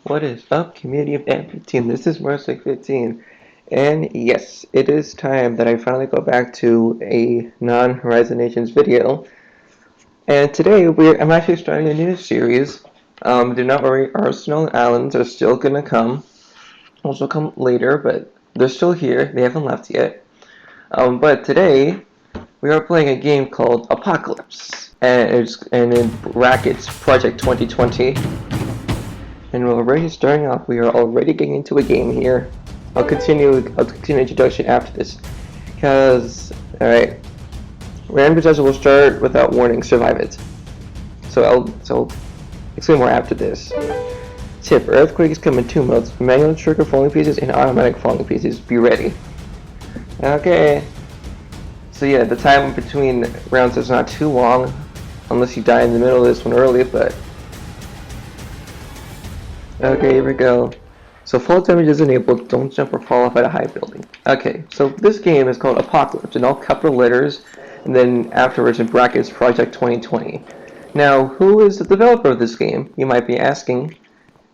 What is up, community of N15? This is Marsic15, and yes, it is time that I finally go back to a non-Horizon Nations video. And today, I'm actually starting a new series. Do not worry, Arsenal and Islands are still gonna come. Also come later, but they're still here. They haven't left yet. But today, we are playing a game called Apocalypse, and in brackets Project 2020. And we're already starting off. We are already getting into a game here. I'll continue introduction after this. Alright. Randomizer will start without warning. Survive it. So I'll explain more after this. Tip: earthquakes come in two modes: manual trigger falling pieces and automatic falling pieces. Be ready. Okay. So yeah, the time between rounds is not too long, unless you die in the middle of this one early, but okay, here we go. So fall damage is enabled, don't jump or fall off at a high building. Okay, so this game is called Apocalypse in all capital letters, and then afterwards in brackets Project 2020. Now, who is the developer of this game, you might be asking?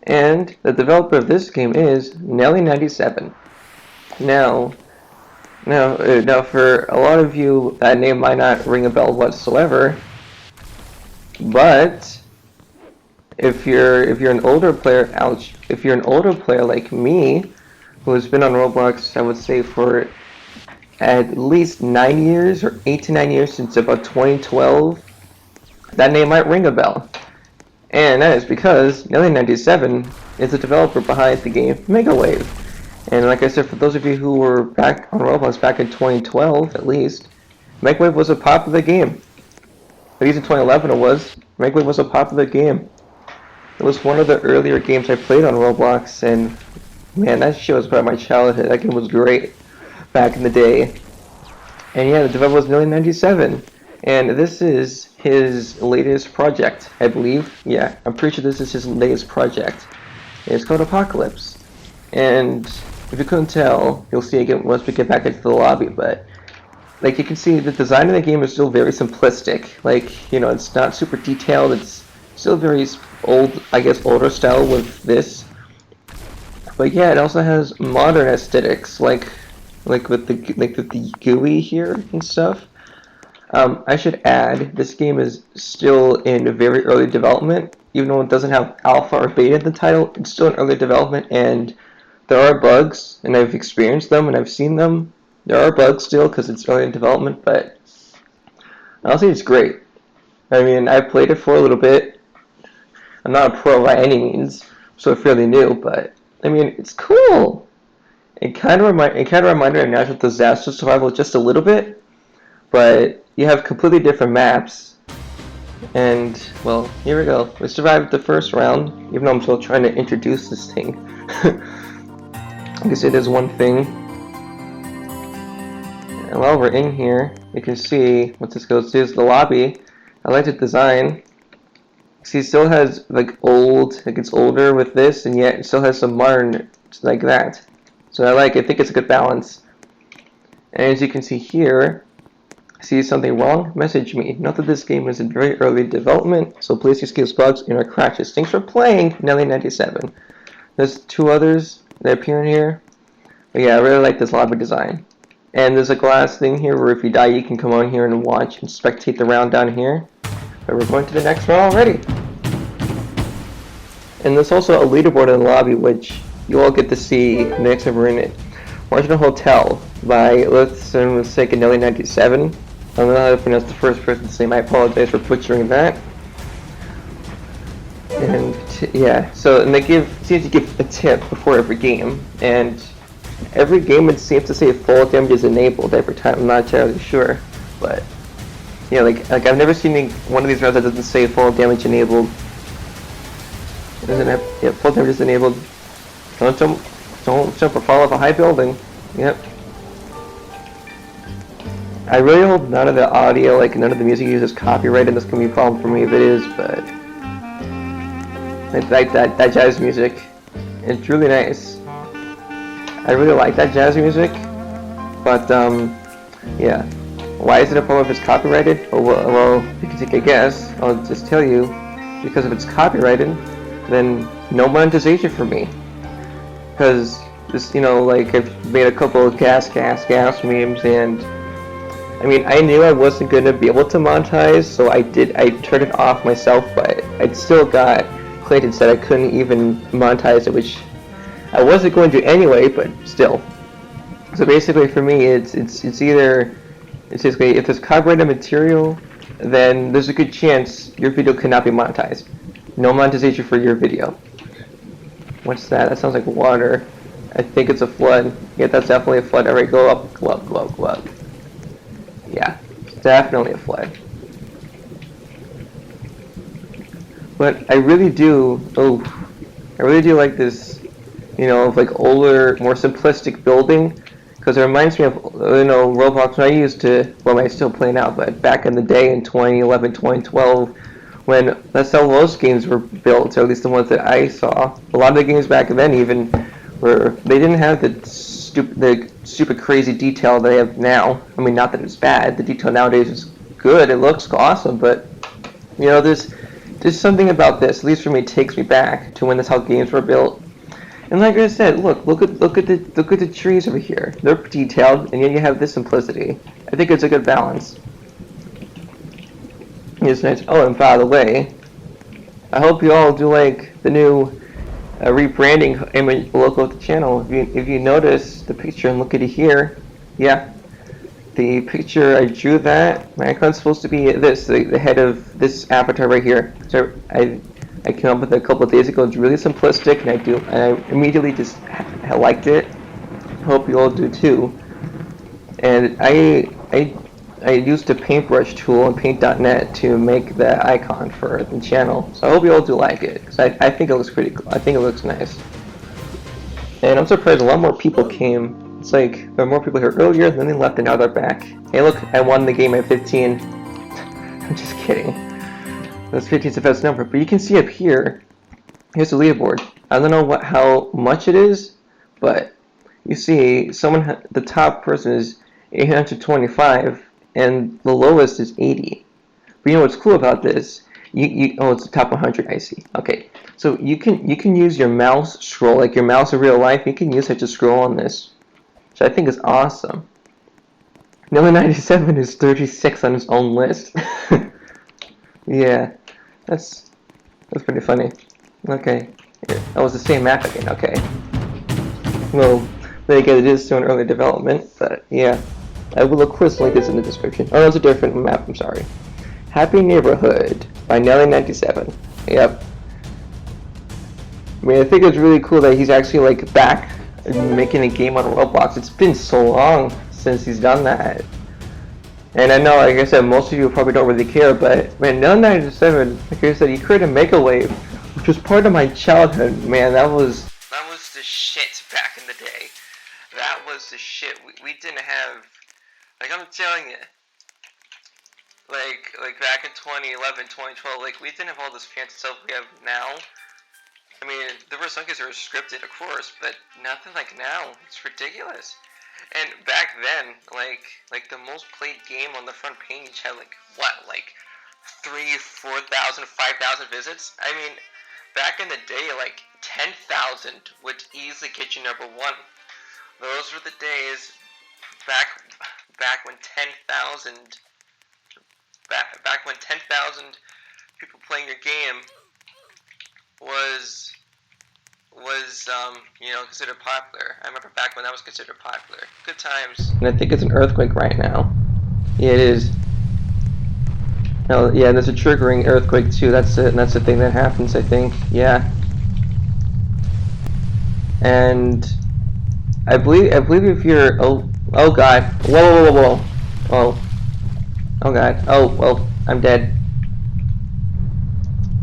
And the developer of this game is Nelly97. Now for a lot of you, that name might not ring a bell whatsoever, but if you're an older player, if you're an older player like me, who has been on Roblox, I would say for at least 9 years or 8 to 9 years, since about 2012, that name might ring a bell. And that is because Nelly97 is the developer behind the game Megawave. And like I said, for those of you who were back on Roblox back in 2012, at least, Megawave was a popular game. At least in 2011 it was. Megawave was a popular game. It was one of the earlier games I played on Roblox, and man, that shit was part of my childhood. That game was great back in the day. And yeah, the developer was Nelly97, and this is his latest project, I believe. Yeah, I'm pretty sure this is his latest project. It's called Apocalypse. And if you couldn't tell, you'll see again once we get back into the lobby, but like you can see, the design of the game is still very simplistic. Like, you know, it's not super detailed. It's still very old, I guess, older style with this. But yeah, it also has modern aesthetics, like with the GUI here and stuff. I should add, this game is still in very early development, even though it doesn't have alpha or beta in the title. It's still in early development, and there are bugs, and I've experienced them and I've seen them. There are bugs still because it's early in development, but I'll say it's great. I mean, I played it for a little bit. I'm not a pro by any means, so fairly new, but I mean, it's cool. It kind of reminded me of natural disaster survival just a little bit, but you have completely different maps. And well, here we go. We survived the first round, even though I'm still trying to introduce this thing. I can say there's one thing. And while we're in here, you can see what this goes to is the lobby. I like the design. See, it still has like it's older with this, and yet it still has some modern like that. So I think it's a good balance. And as you can see here, see something wrong? Message me. Note that this game is in very early development, so please excuse bugs and or crashes. Thanks for playing, Nelly97. There's two others that appear in here. But yeah, I really like this lobby design. And there's a glass thing here where if you die, you can come on here and watch and spectate the round down here. But we're going to the next round already. And there's also a leaderboard in the lobby, which you all get to see next time we're in it. Marginal Hotel by, let's say, Nelly97. I don't know how to pronounce the first person's name. I apologize for butchering that. And yeah, so and seems to give a tip before every game, and every game it seems to say fall damage is enabled every time. I'm not entirely sure, but yeah, like I've never seen one of these rounds that doesn't say fall damage enabled. It doesn't have, yeah, fall damage is enabled. Don't jump or fall off a high building. Yep. I really hope none of the audio, like none of the music uses copyright, and this can be a problem for me if it is, but I like that jazz music. It's really nice. I really like that jazz music, but yeah. Why is it a problem if it's copyrighted? Oh, well, you can take a guess. I'll just tell you. Because if it's copyrighted, then no monetization for me. Because this, like I've made a couple of gas memes, and I mean, I knew I wasn't gonna be able to monetize, so I turned it off myself, but I still got Clayton said I couldn't even monetize it, which I wasn't going to anyway, but still. So basically for me, it's basically if there's copyrighted material, then there's a good chance your video cannot be monetized. No monetization for your video. What's that? That sounds like water. I think it's a flood. Yeah, that's definitely a flood. Alright, go up. Go up. Yeah, definitely a flood. But I really do like this, of like older, more simplistic building, because it reminds me of, Roblox when I used to, well, I still play now, but back in the day in 2011, 2012, when that's how most games were built, or at least the ones that I saw. A lot of the games back then even they didn't have the stupid crazy detail they have now. I mean, not that it's bad. The detail nowadays is good. It looks awesome, but there's something about this. At least for me, takes me back to when that's how games were built. And like I said, look at the trees over here. They're detailed, and yet you have this simplicity. I think it's a good balance. It's nice. Oh, and by the way, I hope you all do like the new rebranding image logo of the channel. If you notice the picture and look at it here, yeah, the picture I drew that my icon's supposed to be this, the head of this avatar right here. So I came up with it a couple of days ago. It's really simplistic, and I immediately just liked it. Hope you all do too. And I used a paintbrush tool on paint.net to make the icon for the channel. So I hope you all do like it, because I think it looks pretty cool. I think it looks nice. And I'm surprised a lot more people came. It's like there were more people here earlier, then they left, and now they're back. Hey look, I won the game at 15. I'm just kidding. That's 15's the best number, but you can see up here, here's the leaderboard. I don't know how much it is, but you see the top person is 825, and the lowest is 80. But you know what's cool about this? Oh, it's the top 100. I see. Okay, so you can use your mouse scroll, like your mouse in real life. You can use it to scroll on this, which I think is awesome. Number 97 is 36 on his own list. Yeah, that's pretty funny. Okay, here. That was the same map again. Okay. Well, then again, it is still in early development, but yeah. I will of course link this in the description. Oh, that's a different map, I'm sorry. Happy Neighborhood by Nelly97. Yep. I mean, I think it's really cool that he's actually like back and making a game on Roblox. It's been so long since he's done that. And I know, like I said, most of you probably don't really care, but man, Nelly97, like I said, he created a Mega Wave, which was part of my childhood. Man, that was the shit back in the day. That was the shit. We didn't have, like I'm telling you, like back in 2011, 2012, like we didn't have all this fancy stuff we have now. I mean, there were some games that were scripted, of course, but nothing like now. It's ridiculous. And back then, like the most played game on the front page had like 3,000, 4,000, 5,000 visits. I mean, back in the day, like 10,000 would easily get you number one. Those were the days back when 10,000 people playing your game was considered popular. I remember back when that was considered popular. Good times. And I think it's an earthquake right now. Yeah, it is. No, yeah, there's a triggering earthquake too. That's it. And that's the thing that happens, I think. Yeah. And I believe if you're oh god, whoa, oh god, oh well, I'm dead.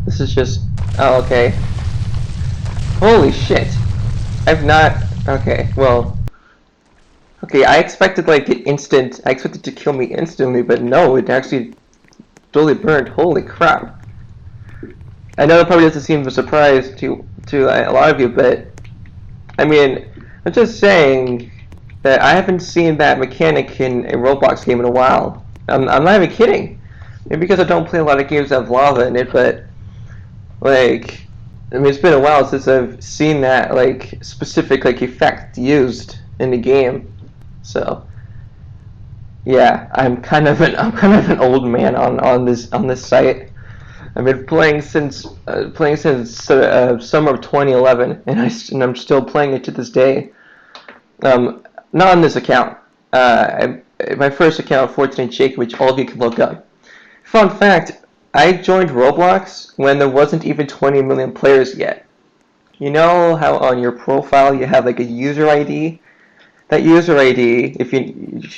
This is just okay. Holy shit! I've not. Okay, well. Okay, I expected like an instant. I expected to kill me instantly, but no, it actually totally burned. Holy crap! I know that probably doesn't seem a surprise to a lot of you, but I mean, I'm just saying that I haven't seen that mechanic in a Roblox game in a while. I'm not even kidding. Maybe because I don't play a lot of games that have lava in it, but like I mean, it's been a while since I've seen that like specific like effect used in the game. So yeah, I'm kind of an old man on this site. I've been playing since summer of 2011, and I'm still playing it to this day. Not on this account. My first account, 14 Jake, which all of you can look up. Fun fact: I joined Roblox when there wasn't even 20 million players yet. You know how on your profile you have like a user ID? That user ID, if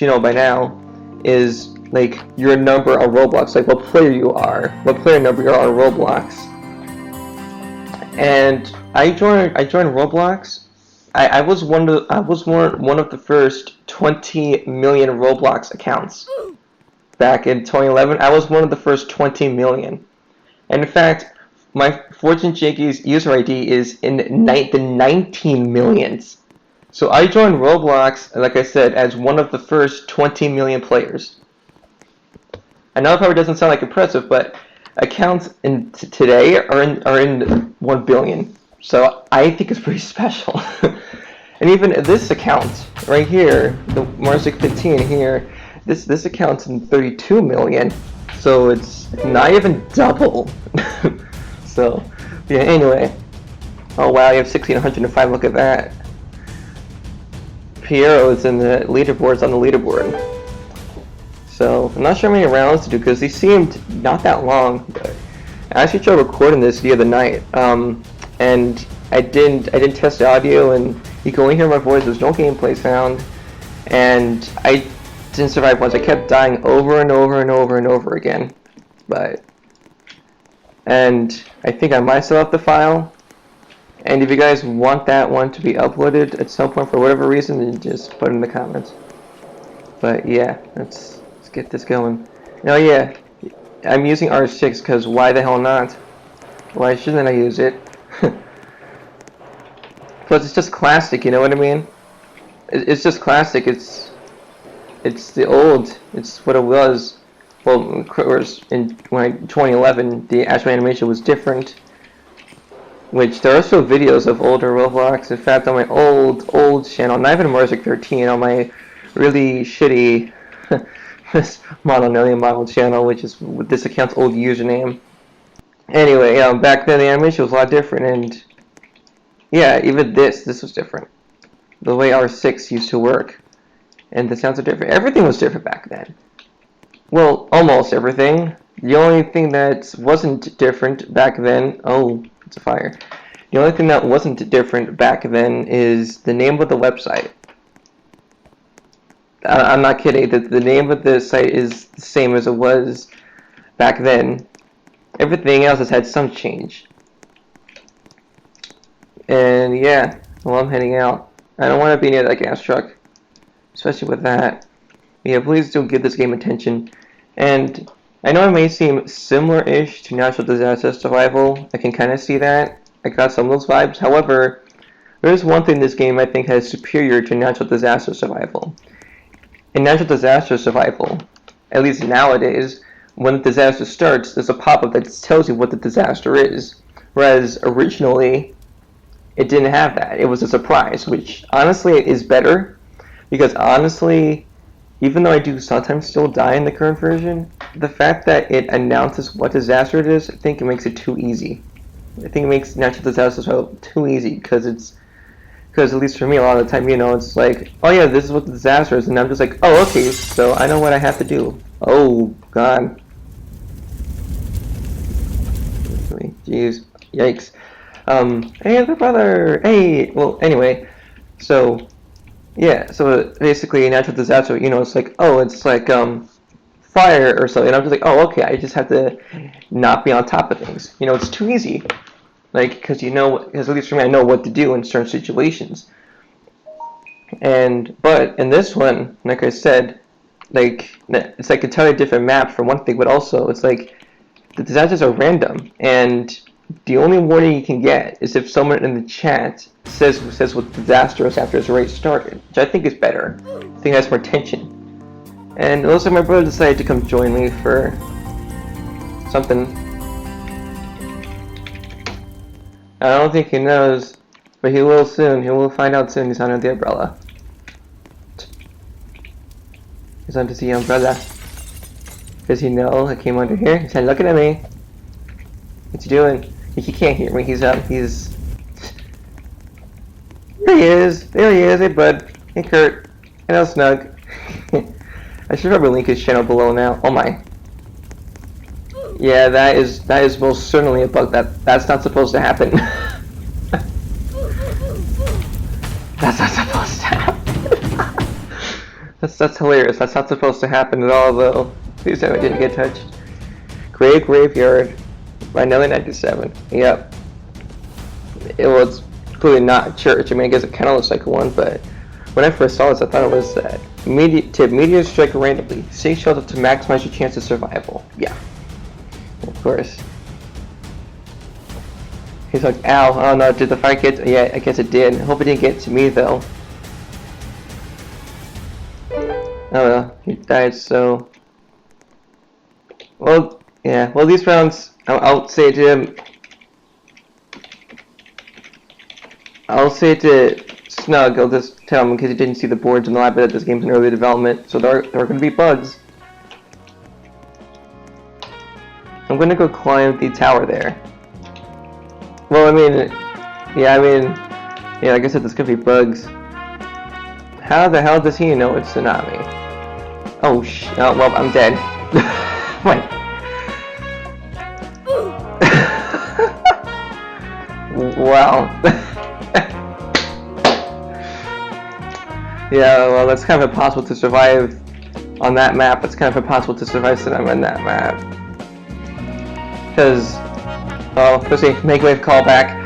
you know by now, is like your number on Roblox, like what player you are, what player number you are on Roblox. And I joined Roblox. I was one of the first 20 million Roblox accounts back in 2011. I was one of the first 20 million. And in fact, my Fortune Jakey's user ID is in the 19 millions. So I joined Roblox, like I said, as one of the first 20 million players. I know it probably doesn't sound like impressive, but accounts today are in 1 billion. So I think it's pretty special. And even this account right here, the Marsic 15 here, this account's in 32 million. So it's not even double. So yeah, anyway. Oh wow, you have 1605, look at that. Piero is in the leaderboards on the leaderboard. So I'm not sure how many rounds to do because these seemed not that long. But I actually tried recording this the other night, and I didn't test the audio, and you can only hear my voice. There's no gameplay sound, and I didn't survive once. I kept dying over and over and over and over again. And I think I might still have the file. And if you guys want that one to be uploaded at some point for whatever reason, then just put it in the comments. But yeah, let's get this going. Oh yeah, I'm using R6 because why the hell not? Why shouldn't I use it? Plus it's just classic, you know what I mean? It's just classic. It's the old. It's what it was. Well, of course, in 2011, the actual animation was different. Which there are still videos of older Roblox. In fact, on my old channel, not even Marsic 13, on my really shitty model channel, which is with this account's old username. Anyway, back then the animation was a lot different, and yeah, even this was different. The way R6 used to work, and the sounds are different. Everything was different back then. Well, almost everything. The only thing that wasn't different back then, oh, it's a fire. The only thing that wasn't different back then is the name of the website. I'm not kidding. The name of the site is the same as it was back then. Everything else has had some change. And yeah, well, I'm heading out. I don't want to be near that gas truck, especially with that. Yeah, please do give this game attention. And I know it may seem similar-ish to Natural Disaster Survival. I can kind of see that. I got some of those vibes. However, there's one thing this game I think has superior to Natural Disaster Survival. In Natural Disaster Survival, at least nowadays, when the disaster starts, there's a pop-up that tells you what the disaster is. Whereas originally, it didn't have that. It was a surprise, which honestly is better. Because honestly, even though I do sometimes still die in the current version, the fact that it announces what disaster it is, I think it makes it too easy. I think it makes Natural Disaster too easy because at least for me, a lot of the time, you know, it's like, oh yeah, this is what the disaster is, and I'm just like, oh okay, so I know what I have to do. Oh god. Jeez, yikes. Hey, other brother. Hey. Well, anyway, so. Yeah, so basically natural disaster, you know, it's like, oh, it's like fire or something. And I'm just like, oh, okay, I just have to not be on top of things. You know, it's too easy. Like, because at least for me, I know what to do in certain situations. But in this one, like I said, like, it's like a entirely different map for one thing, but also it's like the disasters are random. And the only warning you can get is if someone in the chat says what the disaster is after it's already started, which I think is better. I think it has more tension. And also my brother decided to come join me for something. I don't think he knows, but he will soon. He will find out soon. He's under the umbrella. He's under the umbrella. Does he know I came under here? He said, looking at me. What you doing? He can't hear me. He's up. He's... There he is. There he is. Hey, bud. Hey, Kurt. Hello, Snug. I should probably link his channel below now. Oh, my. Yeah, that is most certainly a bug. That's not supposed to happen. That's not supposed to happen. That's hilarious. That's not supposed to happen at all, though. Please tell me I didn't get touched. Graveyard by Nelly 97. Yep. It was clearly not a church. I mean, I guess it kind of looks like one, but when I first saw this, I thought it was meteor strike randomly. Stay sheltered to maximize your chance of survival. Yeah. Of course. He's like, ow, oh no, did the fire get... Yeah, I guess it did. I hope it didn't get to me, though. Oh well, he died, so... Well, yeah, well these rounds, I'll say to him... I'll say to Snug, I'll just tell him, because he didn't see the boards in the lab, that this game's in early development, so there are going to be bugs. I'm gonna go climb the tower there. Well, I mean, like I said, there's gonna be bugs. How the hell does he know it's tsunami? Oh, oh well, I'm dead. Wait. Wow. Yeah, well, that's kind of impossible to survive on that map. It's kind of impossible to survive tsunami on that map. Because, oh, let's see, make wave callback.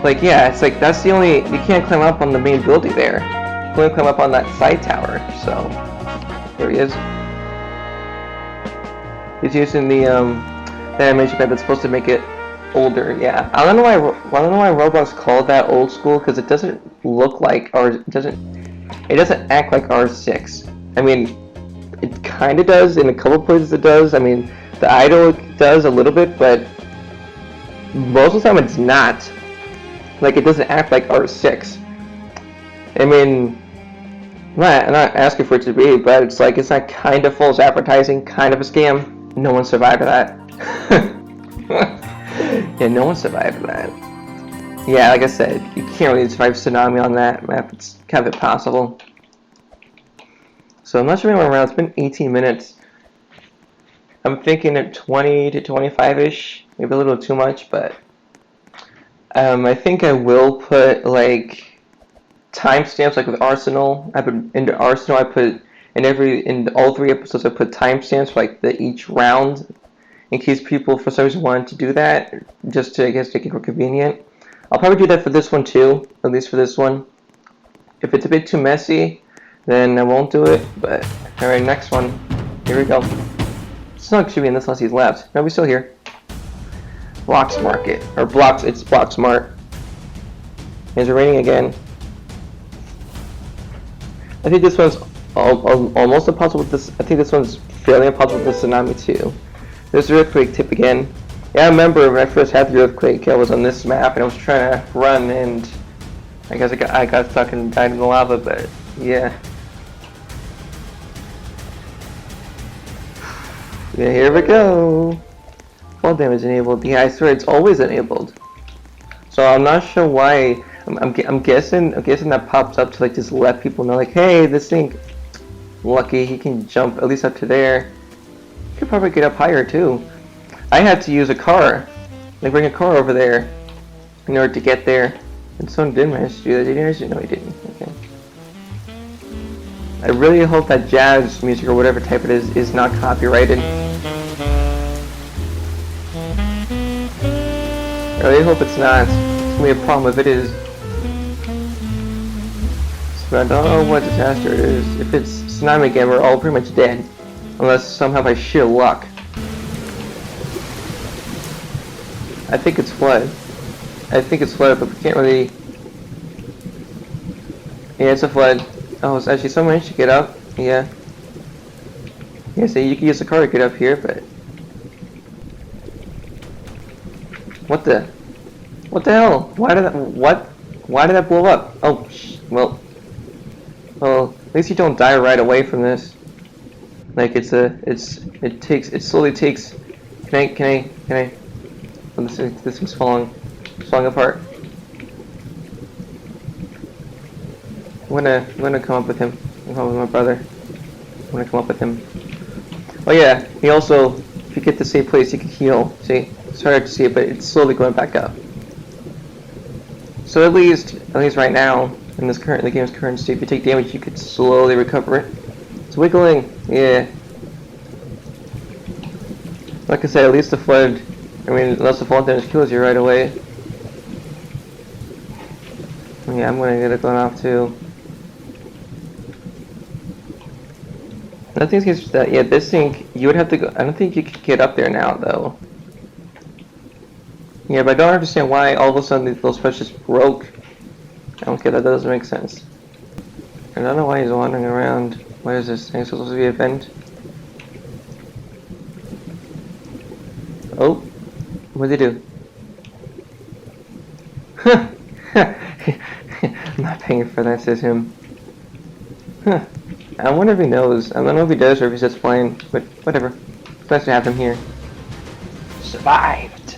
Like, yeah, it's like, that's the only, you can't climb up on the main building there. You can only climb up on that side tower, so, there he is. He's using the animation pad that's supposed to make it older, yeah. I don't know why Roblox called that old school, because it doesn't look like, or it doesn't act like R6. I mean, it kind of does, in a couple places it does. I mean, the idol does a little bit, but most of the time it's not. Like, it doesn't act like R6. I mean, I'm not asking for it to be, but it's like, it's not kind of false advertising, kind of a scam. No one survived that. Yeah, no one survived that. Yeah, like I said, you can't really survive tsunami on that map. It's kind of impossible. So I'm not sure anywhere around. It's been 18 minutes. I'm thinking at 20 to 25-ish, maybe a little too much, but I think I will put like timestamps, like with Arsenal. I put into Arsenal. I put in all 3 episodes. I put timestamps for like each round, in case people for some reason wanted to do that, just to, I guess, make it more convenient. I'll probably do that for this one too, at least for this one. If it's a bit too messy, then I won't do it. But alright, next one. Here we go. Snug should be in this unless he's left. No, we're still here. Blocks Market. Or Blocks, it's Blocks Mart. It's raining again. I think this one's almost impossible with this. I think this one's fairly impossible with the tsunami too. There's the earthquake tip again. Yeah, I remember when I first had the earthquake, I was on this map and I was trying to run and I guess I got stuck and died in the lava, but yeah. Yeah, here we go. Fall damage enabled. Yeah, I swear it's always enabled. So I'm not sure why. I'm guessing that pops up to like just let people know, like, hey, this thing, lucky he can jump at least up to there. He could probably get up higher too. I had to use a car, like bring a car over there in order to get there. And someone did manage to do that. Did he manage to? No, he didn't. Okay. I really hope that jazz music or whatever type it is not copyrighted. I really hope it's not. It's gonna be a problem if it is. So I don't know what disaster it is. If it's tsunami again, we're all pretty much dead. Unless somehow by sheer luck. I think it's flood. I think it's flood, but we can't really... Yeah, it's a flood. Oh, it's actually someone managed to get up. Yeah. Yeah, so you can use the car to get up here, but... What the... What the hell? Why did that? What? Why did that blow up? Oh, well. Well, at least you don't die right away from this. Like it slowly takes. Can I? Oh, this thing's falling apart. I'm gonna come up with him. I'm come up with my brother. I'm gonna come up with him. Oh yeah, he also, if you get to the safe place, you can heal. See, it's hard to see it, but it's slowly going back up. So at least right now, in the game's current state, if you take damage, you could slowly recover it. It's wiggling, yeah. Like I said, at least the flood. I mean, unless the fall damage kills you right away. Yeah, I'm gonna get it going off too. I think it's that. Yeah, this thing you would have to go. I don't think you could get up there now though. Yeah, but I don't understand why all of a sudden those fish just broke. I don't get that. That doesn't make sense. I don't know why he's wandering around. What is this thing supposed to be a vent? Oh, what did he do? I'm not paying for that, says him. Huh. I wonder if he knows. I don't know if he does or if he's just playing, but whatever. It's nice to have him here. Survived!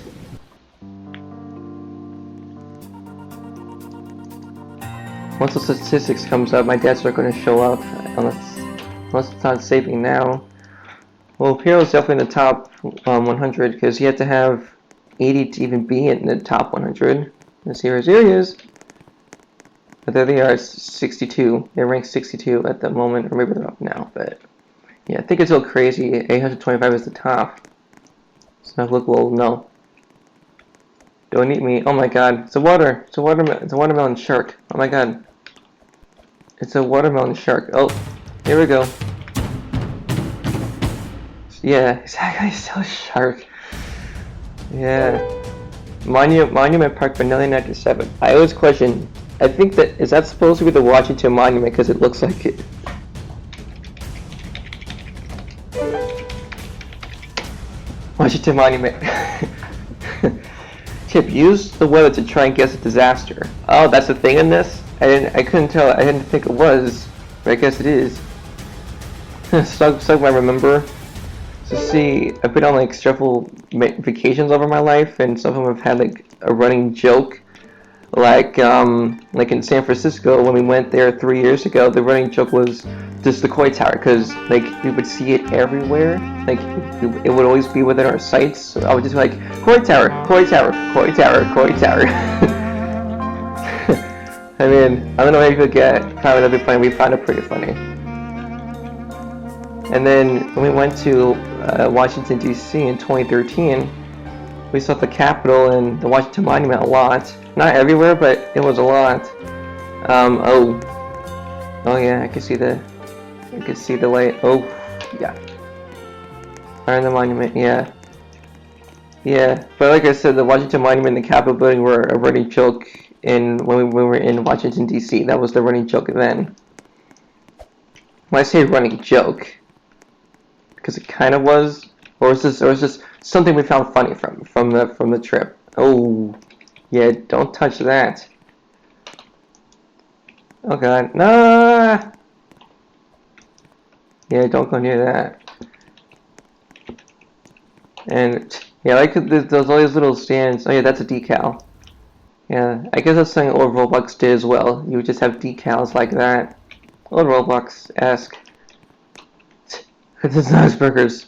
Once the statistics comes up, my dad's not going to show up unless it's not saving now. Well, Piero's definitely in the top 100 because you have to have 80 to even be in the top 100. Let's see where he is. But there they are, 62. They're ranked 62 at the moment, or maybe they're up now. But yeah, I think it's so crazy. 825 is the top. So look, well, no. Don't eat me. Oh my God, it's a water. It's a watermelon shark. Oh my God. It's a watermelon shark. Oh, here we go. Yeah, exactly. Still a shark. Yeah. Monument Park, Vanilla 97. I always question. I think is that supposed to be the Washington Monument because it looks like it. Washington Monument. Tip: use the weather to try and guess a disaster. Oh, that's the thing in this. I couldn't tell. I didn't think it was, but I guess it is. Sug might remember. So see, I've been on like several vacations over my life, and some of them have had like a running joke. Like in San Francisco when we went there 3 years ago, the running joke was just the Koi Tower, because like we would see it everywhere. Like it would always be within our sights. So I would just be like, Koi Tower, Koi Tower, Koi Tower, Koi Tower. I mean, I don't know if you found it funny. We found it pretty funny. And then when we went to Washington D.C. in 2013, we saw the Capitol and the Washington Monument a lot. Not everywhere, but it was a lot. Oh yeah, I can see the light. Oh yeah, Fire in the Monument. Yeah. But like I said, the Washington Monument and the Capitol building were a running joke when we were in Washington D.C. That was the running joke then. When I say running joke, because it kind of was, or is this something we found funny from the trip? Oh. Yeah, don't touch that. Oh God, no! Yeah, don't go near that. And yeah, like there's all these little stands. Oh yeah, that's a decal. Yeah, I guess that's something old Roblox did as well. You would just have decals like that. Old Roblox-esque. This is nice burgers.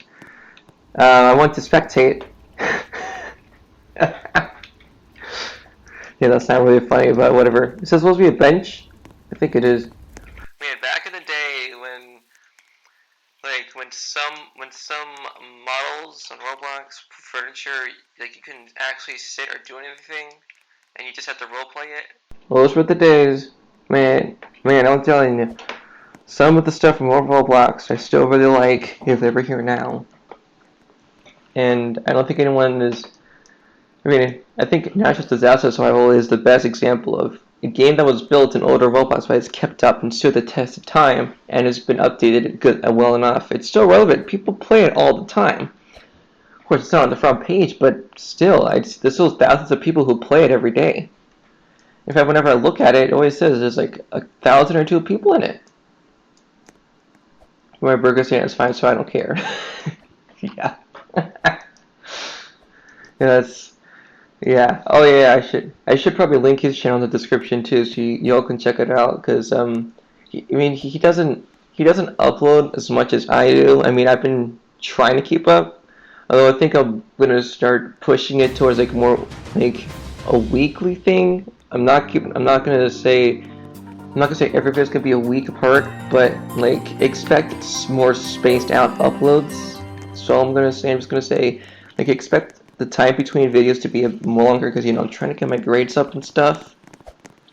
I want to spectate. Yeah, that's not really funny, but whatever. Is this supposed to be a bench? I think it is. Man, back in the day when some models on Roblox furniture, like you couldn't actually sit or do anything, and you just had to roleplay it. Those were the days, man. I'm telling you, some of the stuff from Roblox I still really like if they're ever here now. And I don't think anyone is. I mean, I think Natural Disaster Survival is the best example of a game that was built in older Roblox, but it's kept up and stood the test of time and has been updated good and well enough. It's still relevant. People play it all the time. course, it's not on the front page, but still, there's still thousands of people who play it every day. In fact, whenever I look at it, it always says there's like 1,000 or 2 people in it. My burger stand is fine, so I don't care. Yeah. Yeah, that's yeah. Oh yeah, I should probably link his channel in the description too, so y'all can check it out. Cause I mean he doesn't upload as much as I do. I mean I've been trying to keep up, although I think I'm gonna start pushing it towards like more like a weekly thing. I'm not gonna say every video's gonna be a week apart, but like expect more spaced out uploads. So I'm just gonna say like expect the time between videos to be longer because I'm trying to get my grades up and stuff,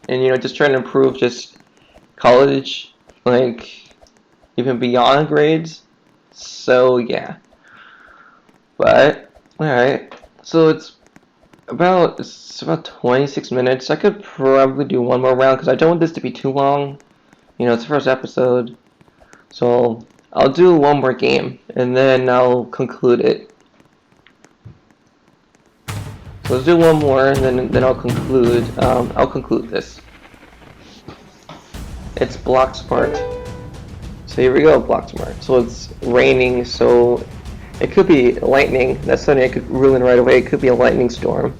and just trying to improve just college, like even beyond grades. So yeah, but all right. So it's about 26 minutes. I could probably do one more round because I don't want this to be too long. It's the first episode. So I'll do one more game and then I'll conclude it. So let's do one more and then I'll conclude. I'll conclude this. It's Block Smart. So here we go, Block Smart. So it's raining, so it could be lightning. That's something I could rule in right away. It could be a lightning storm.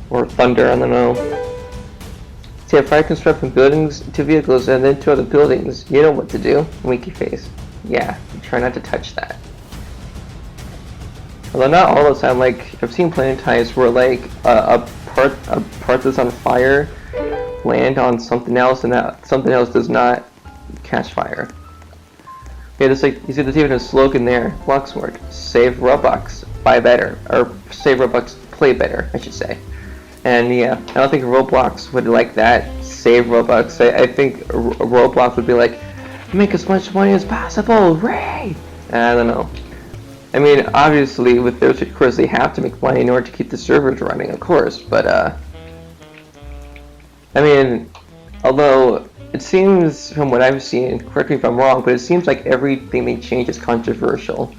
Or thunder, I don't know. See, if I construct from buildings to vehicles and then to other buildings, you know what to do. Winky face. Yeah, try not to touch that. Although not all the time, like, I've seen plenty of times where, like, a part that's on fire land on something else and that something else does not catch fire. Yeah, just like, you see there's even a slogan there. Block Smart. Save Robux. Buy better. Or save Robux. Play better, I should say. And yeah, I don't think Roblox would like that. Save Robux. I think Roblox would be like, make as much money as possible, Ray! I don't know. I mean, obviously, with those, of course, they have to make money in order to keep the servers running, of course. But I mean, although it seems, from what I've seen, correct me if I'm wrong, but it seems like everything they change is controversial.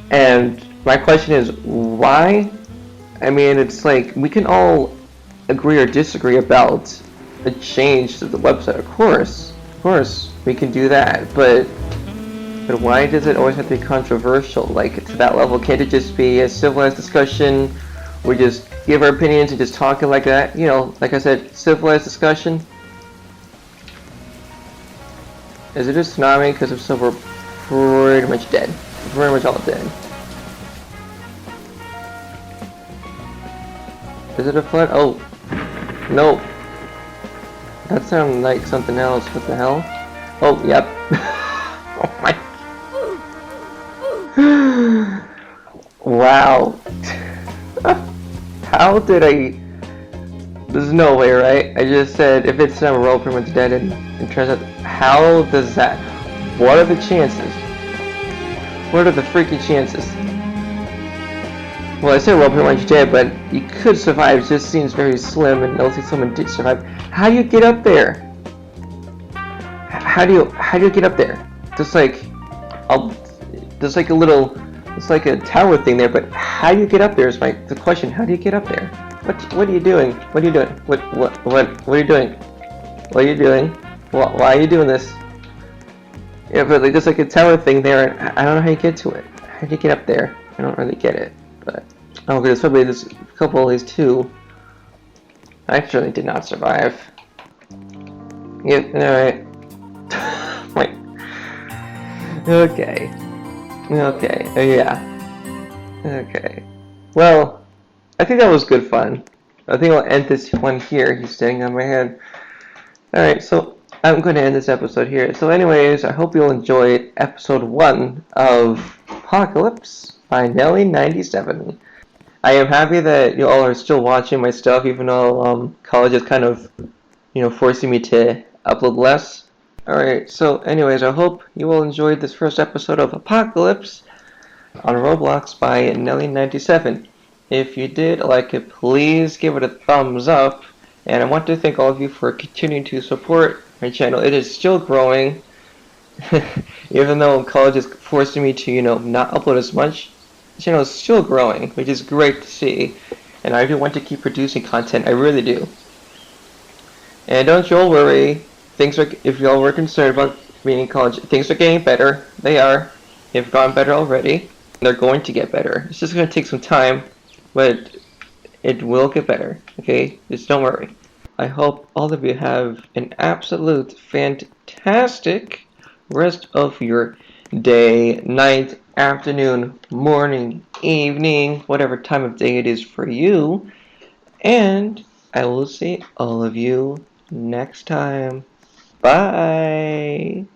And my question is, why? I mean, it's like, we can all agree or disagree about a change to the website, of course, we can do that, but why does it always have to be controversial, like, to that level? Can't it just be a civilized discussion, we just give our opinions and just talking like that, like I said, civilized discussion? Is it a tsunami? Because if so, we're pretty much dead, we're pretty much all dead. Is it a flood? Oh, no. That sounded like something else. What the hell? Oh, yep. Oh my. Wow. How did I... There's no way, right? I just said if it's a roll, pretty much dead, and it turns out... How does that... What are the chances? What are the freaking chances? Well, I said well, pretty much dead, but you could survive. It just seems very slim, and I think someone did survive. How do you get up there? How do you get up there? Just like, there's like a little, it's like a tower thing there, but how do you get up there is the question. How do you get up there? What are you doing? What are you doing? What are you doing? What are you doing? Why are you doing this? Yeah, but like, there's like a tower thing there, and I don't know how you get to it. How do you get up there? I don't really get it. But okay, there's probably a couple of these too. I actually did not survive. Yep, alright. Wait. Okay. Yeah. Okay. Well, I think that was good fun. I think I'll end this one here. He's standing on my head. Alright, so I'm going to end this episode here. So anyways, I hope you'll enjoy episode 1 of Apocalypse by Nelly97. I am happy that you all are still watching my stuff, even though college is kind of, forcing me to upload less. Alright, so anyways, I hope you all enjoyed this first episode of Apocalypse on Roblox by Nelly97. If you did like it, please give it a thumbs up. And I want to thank all of you for continuing to support my channel. It is still growing, even though college is forcing me to, not upload as much. channel is still growing, which is great to see. And I do want to keep producing content. I really do. And don't y'all worry. Things are, if y'all were concerned about being in college, things are getting better. They are. They've gotten better already. They're going to get better. It's just going to take some time, but it will get better. Okay? Just don't worry. I hope all of you have an absolute fantastic rest of your day, night, afternoon, morning, evening, whatever time of day it is for you. And I will see all of you next time. Bye.